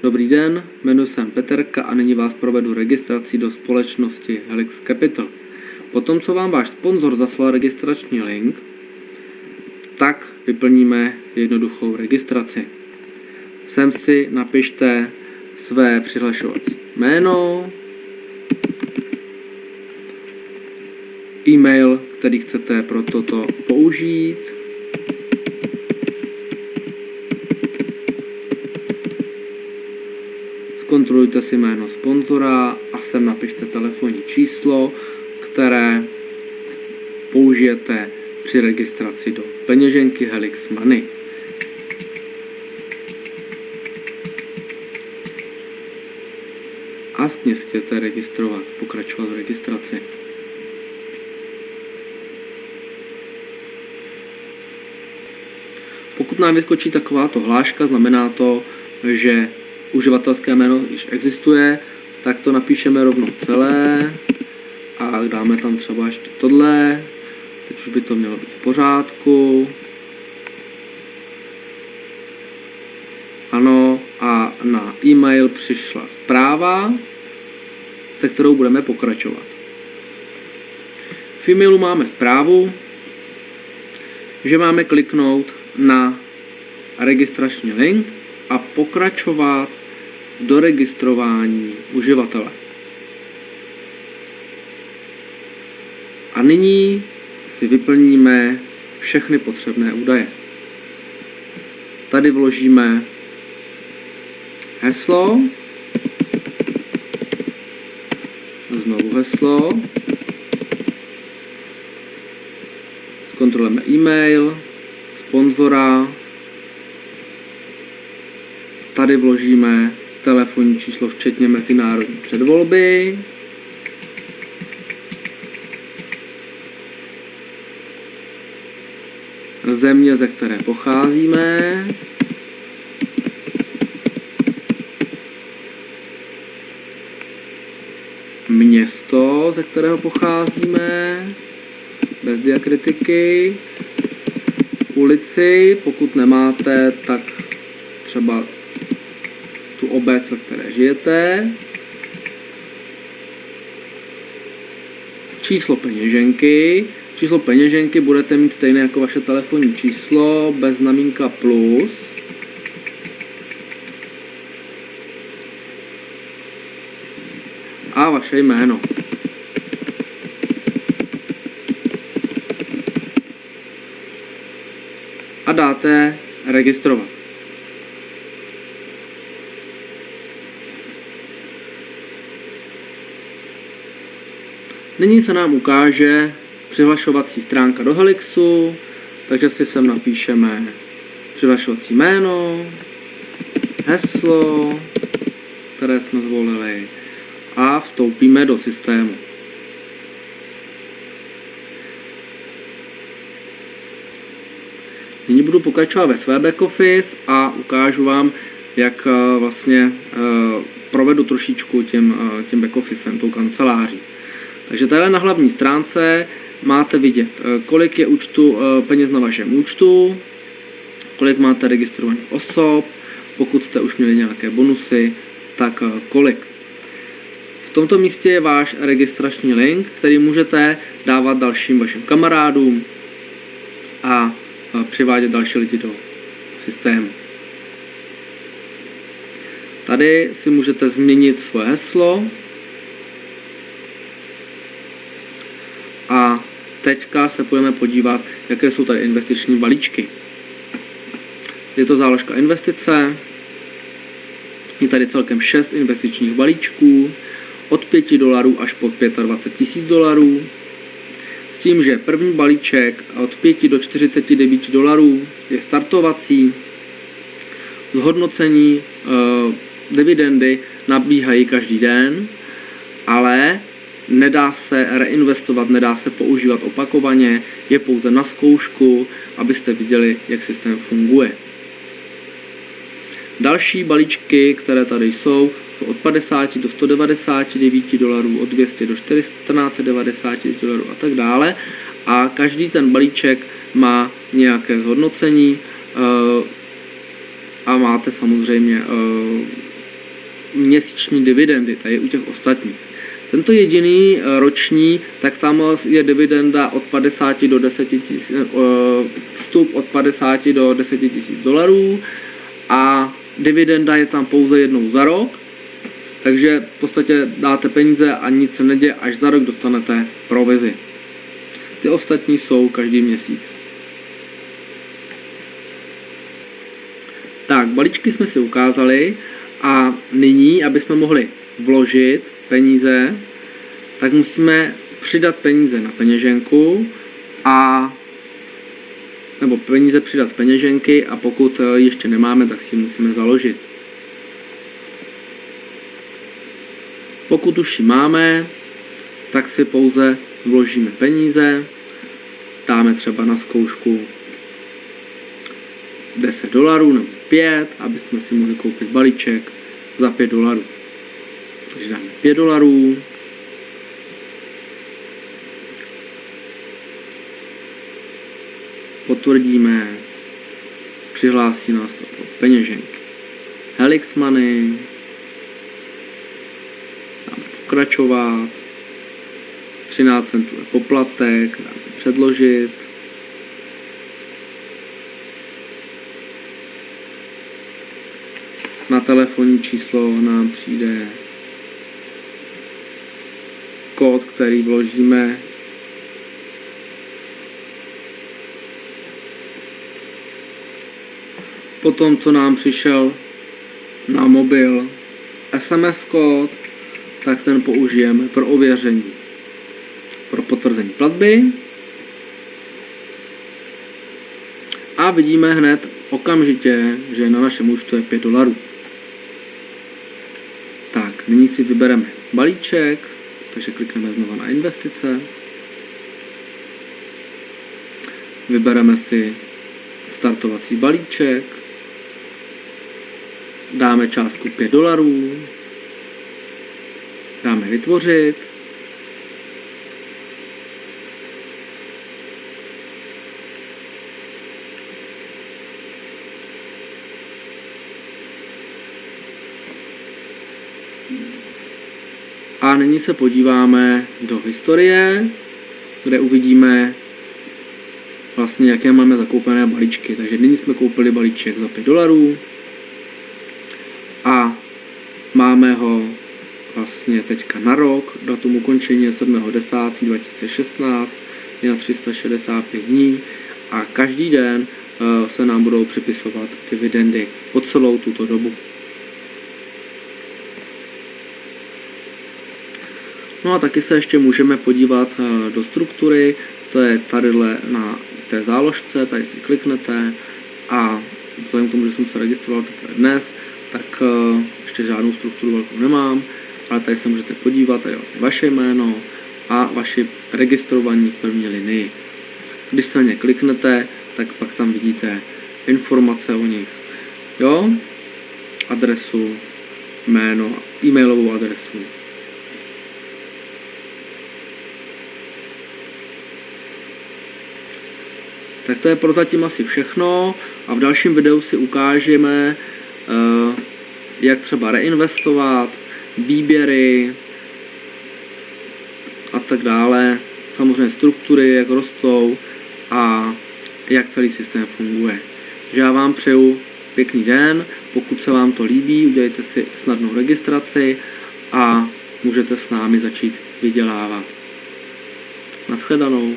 Dobrý den, jmenuji se Peterka a nyní vás provedu registrací do společnosti Helix Capital. Potom, co vám váš sponzor zaslal registrační link, tak vyplníme jednoduchou registraci. Sem si napište své přihlašovací jméno, e-mail, který chcete pro toto použít, zkontrolujte si jméno sponzora a sem napište telefonní číslo, které použijete při registraci do peněženky Helix Money. A chcete registrovat, pokračovat v registraci. Pokud nám vyskočí takováto hláška, znamená to, že uživatelské jméno již existuje, tak to napíšeme rovnou celé a dáme tam třeba ještě tohle. Teď už by to mělo být v pořádku. Ano, a na e-mail přišla zpráva, se kterou budeme pokračovat. V e-mailu máme zprávu, že máme kliknout na registrační link a pokračovat v doregistrování uživatele. A nyní si vyplníme všechny potřebné údaje. Tady vložíme heslo, znovu heslo, zkontrolujeme e-mail, sponzora, tady vložíme telefonní číslo včetně mezinárodní předvolby, země, ze které pocházíme, město, ze kterého pocházíme, bez diakritiky, ulici, pokud nemáte, tak třeba tu obec, ve které žijete, číslo peněženky. Číslo peněženky budete mít stejné jako vaše telefonní číslo, bez znamínka plus. A vaše jméno. A dáte registrovat. Nyní se nám ukáže přihlašovací stránka do Helixu, takže si sem napíšeme přihlašovací jméno, heslo, které jsme zvolili, a vstoupíme do systému. Nyní budu pokračovat ve své backoffice a ukážu vám, jak vlastně provedu trošičku tím backofficem, tou kanceláří. Takže tady na hlavní stránce máte vidět, kolik je peněz na vašem účtu, kolik máte registrovaných osob, pokud jste už měli nějaké bonusy, tak kolik. V tomto místě je váš registrační link, který můžete dávat dalším vašim kamarádům a přivádět další lidi do systému. Tady si můžete změnit své heslo a teďka se budeme podívat, jaké jsou tady investiční balíčky. Je to záložka investice, je tady celkem 6 investičních balíčků, od $5 až po $25 000, s tím, že první balíček od $5 do $49 je startovací, zhodnocení dividendy nabíhají každý den, ale nedá se reinvestovat, nedá se používat opakovaně, je pouze na zkoušku, abyste viděli, jak systém funguje. Další balíčky, které tady jsou od 50 do $199, od 200 do $1499 a tak dále. A každý ten balíček má nějaké zhodnocení a máte samozřejmě měsíční dividendy, tady u těch ostatních. Tento jediný roční, tak tam je dividenda od 50 do 10 tisíc, vstup od 50 do 10 tisíc dolarů a dividenda je tam pouze jednou za rok, takže v podstatě dáte peníze a nic se neděje, až za rok dostanete provizi. Ty ostatní jsou každý měsíc. Tak, balíčky jsme si ukázali a nyní, aby jsme mohli vložit peníze, tak musíme přidat peníze na peněženku nebo peníze přidat z peněženky a pokud ještě nemáme, tak si ji musíme založit. Pokud už ji máme, tak si pouze vložíme peníze, dáme třeba na zkoušku 10 dolarů nebo 5, aby jsme si mohli koupit balíček za 5 dolarů. Takže dáme 5 dolarů. Potvrdíme. Přihlásí nás to do peněženky. Helix Money. Dáme pokračovat. 13 centů je poplatek. Dáme předložit. Na telefonní číslo nám přijde kód, který vložíme. Potom, co nám přišel na mobil SMS kód, tak ten použijeme pro ověření, pro potvrzení platby. A vidíme hned okamžitě, že na našem účtu je 5 dolarů. Tak, nyní si vybereme balíček, takže klikneme znova na investice. Vybereme si startovací balíček. Dáme částku 5 dolarů. Dáme vytvořit. A nyní se podíváme do historie, kde uvidíme vlastně, jaké máme zakoupené balíčky. Takže nyní jsme koupili balíček za 5 dolarů a máme ho vlastně teďka na rok. Datum ukončení je 7.10.2016, je na 365 dní a každý den se nám budou připisovat dividendy po celou tuto dobu. No a taky se ještě můžeme podívat do struktury, to je tadyhle na té záložce, tady si kliknete a vzhledem k tomu, že jsem se registroval teprve dnes, tak ještě žádnou strukturu velkou nemám, ale tady se můžete podívat, tady je vlastně vaše jméno a vaši registrovaní v první linii. Když se na ně kliknete, tak pak tam vidíte informace o nich, jo, adresu, jméno, e-mailovou adresu. Tak to je prozatím asi všechno a v dalším videu si ukážeme, jak třeba reinvestovat, výběry a tak dále. Samozřejmě struktury, jak rostou a jak celý systém funguje. Takže já vám přeju pěkný den, pokud se vám to líbí, udělejte si snadnou registraci a můžete s námi začít vydělávat. Naschledanou.